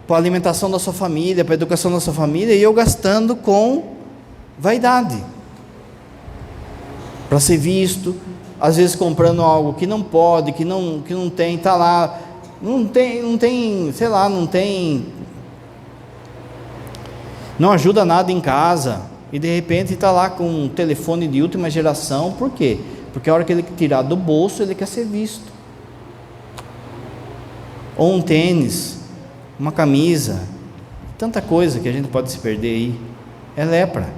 a alimentação da sua família, para a educação da sua família, e eu gastando com vaidade, para ser visto, às vezes comprando algo que não pode, que não tem, está lá, não tem, sei lá, não ajuda nada em casa, e de repente está lá com um telefone de última geração. Por quê? Porque a hora que ele tirar do bolso, ele quer ser visto. Ou um tênis, uma camisa, tanta coisa que a gente pode se perder aí. É lepra.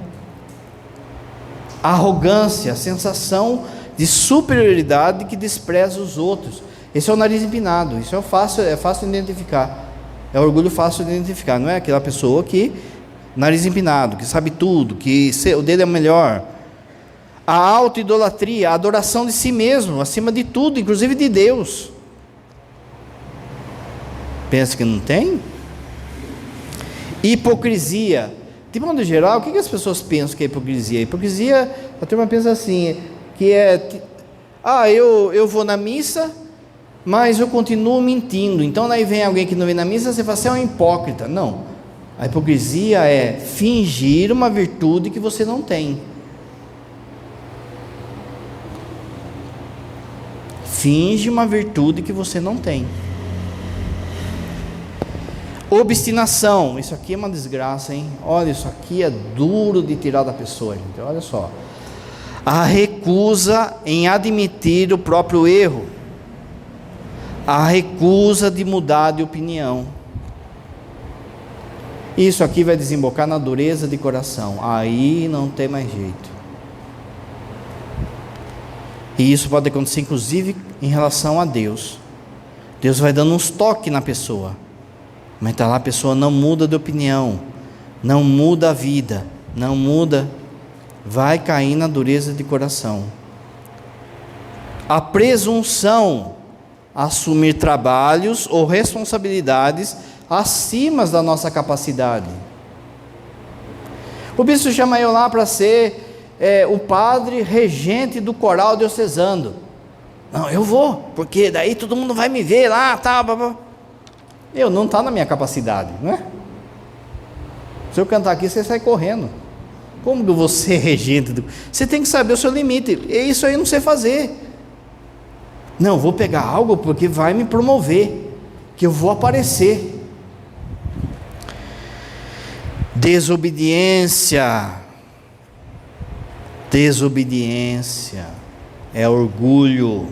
A arrogância, a sensação de superioridade que despreza os outros. Esse é o nariz empinado. Isso é fácil de identificar. É orgulho fácil de identificar. Não é aquela pessoa que nariz empinado, que sabe tudo, que o dele é o melhor. A auto-idolatria, a adoração de si mesmo, acima de tudo, inclusive de Deus. Pensa que não tem? Hipocrisia. De modo geral, o que as pessoas pensam que é hipocrisia? Hipocrisia, a turma pensa assim, que eu vou na missa, mas eu continuo mentindo. Então, daí vem alguém que não vem na missa, você fala, você é um hipócrita. Não. A hipocrisia é fingir uma virtude que você não tem. Finge uma virtude que você não tem. Obstinação. Isso aqui é uma desgraça, hein? Olha, isso aqui é duro de tirar da pessoa, gente. Olha só. A recusa em admitir o próprio erro. A recusa de mudar de opinião. Isso aqui vai desembocar na dureza de coração. Aí não tem mais jeito. E isso pode acontecer inclusive em relação a Deus. Deus vai dando uns toques na pessoa, mas está lá, a pessoa não muda de opinião, não muda a vida, não muda, vai cair na dureza de coração. A presunção, assumir trabalhos ou responsabilidades acima da nossa capacidade. O bispo chama eu lá para ser o padre regente do coral diocesano. Não, eu vou, porque daí todo mundo vai me ver lá, tá, eu não está na minha capacidade, não é? Se eu cantar aqui, você sai correndo. Como que você é regente? Você tem que saber o seu limite. E isso aí eu não sei fazer. Não, vou pegar algo porque vai me promover, que eu vou aparecer. Desobediência é orgulho,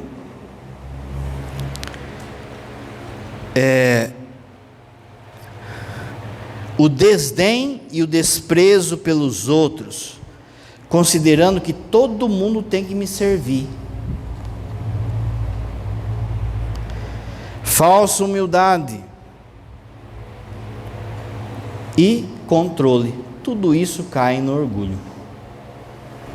o desdém e o desprezo pelos outros, considerando que todo mundo tem que me servir. Falsa humildade e controle, tudo isso cai no orgulho.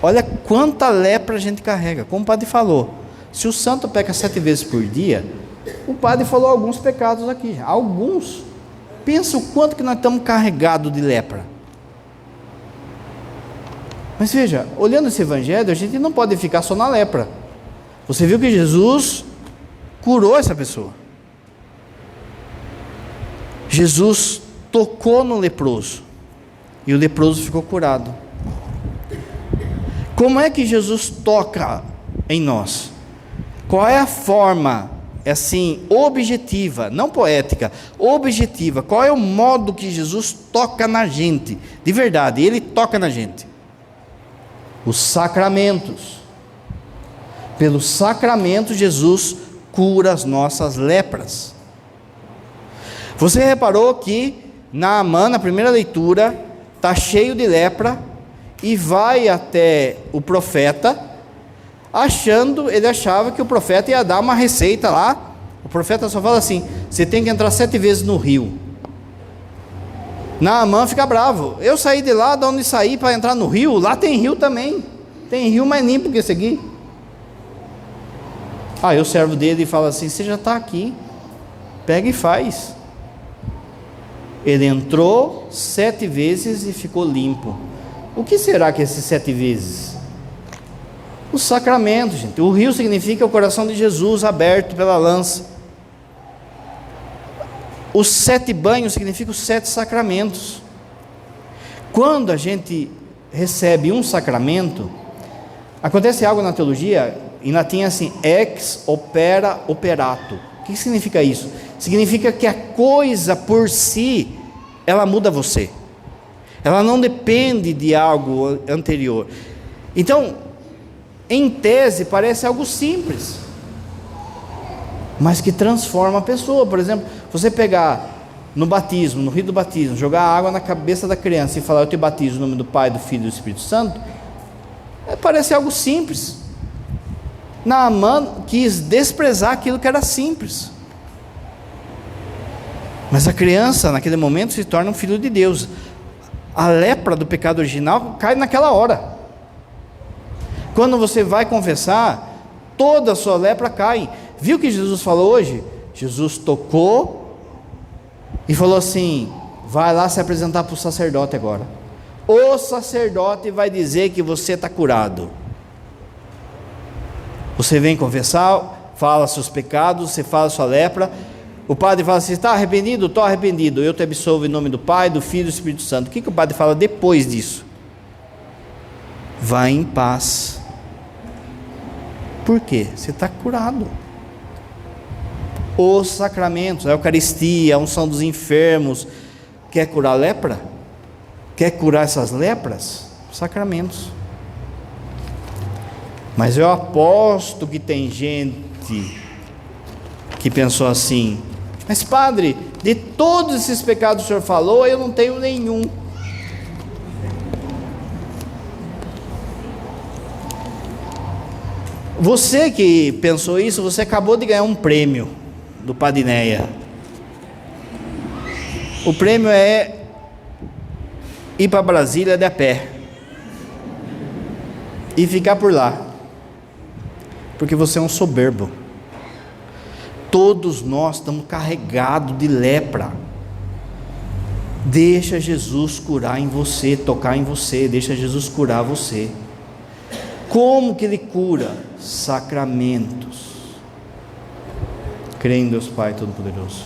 Olha quanta lepra a gente carrega. Como o padre falou, se o santo peca 7 vezes por dia, o padre falou alguns pecados aqui, alguns. Pensa o quanto que nós estamos carregados de lepra. Mas veja, olhando esse evangelho, a gente não pode ficar só na lepra. Você viu que Jesus curou essa pessoa. Jesus tocou no leproso. e o leproso ficou curado. Como é que Jesus toca em nós? Qual é a forma, assim, objetiva, não poética, objetiva? Qual é o modo que Jesus toca na gente? De verdade, Ele toca na gente. Os sacramentos. Pelo sacramento, Jesus cura as nossas lepras. Você reparou que Naamã, na primeira leitura, está cheio de lepra, e vai até o profeta, ele achava que o profeta ia dar uma receita lá. O profeta só fala assim: você tem que entrar 7 vezes no rio. Naamã fica bravo: eu saí de lá, de onde saí para entrar no rio? Lá tem rio também, tem rio mais limpo que esse aqui. Aí o servo dele fala assim: você já está aqui, pega e faz. Ele entrou 7 vezes e ficou limpo. O que será que esses 7 vezes? Os sacramentos, gente. O rio significa o coração de Jesus aberto pela lança. Os 7 banhos significam os 7 sacramentos. Quando a gente recebe um sacramento, acontece algo na teologia, em latim assim: ex opera operato. O que significa isso? Significa que a coisa por si, ela muda você. Ela não depende de algo anterior. Então, em tese, parece algo simples, mas que transforma a pessoa. Por exemplo, você pegar no batismo, no rito do batismo, jogar água na cabeça da criança e falar: eu te batizo no nome do Pai, do Filho e do Espírito Santo, parece algo simples. Naamã quis desprezar aquilo que era simples, mas a criança naquele momento se torna um filho de Deus. A lepra do pecado original cai naquela hora. Quando você vai confessar, toda a sua lepra cai. Viu o que Jesus falou hoje? Jesus tocou e falou assim: vai lá se apresentar para o sacerdote agora. O sacerdote vai dizer que você está curado. Você vem confessar, fala seus pecados, você fala sua lepra. O padre fala assim: está arrependido? Estou arrependido, eu te absolvo em nome do Pai, do Filho e do Espírito Santo. O que o padre fala depois disso? Vai em paz. Por quê? Você está curado. Os sacramentos, a Eucaristia, a unção dos enfermos. Quer curar a lepra? Quer curar essas lepras? Sacramentos. Mas eu aposto que tem gente que pensou assim: mas padre, de todos esses pecados que o senhor falou, eu não tenho nenhum. Você que pensou isso, você acabou de ganhar um prêmio do Padineia. O prêmio é ir para Brasília de a pé e ficar por lá, porque você é um soberbo. Todos nós estamos carregados de lepra. Deixa Jesus curar em você, tocar em você, deixa Jesus curar você. Como que Ele cura? Sacramentos. Crê em Deus Pai Todo-Poderoso,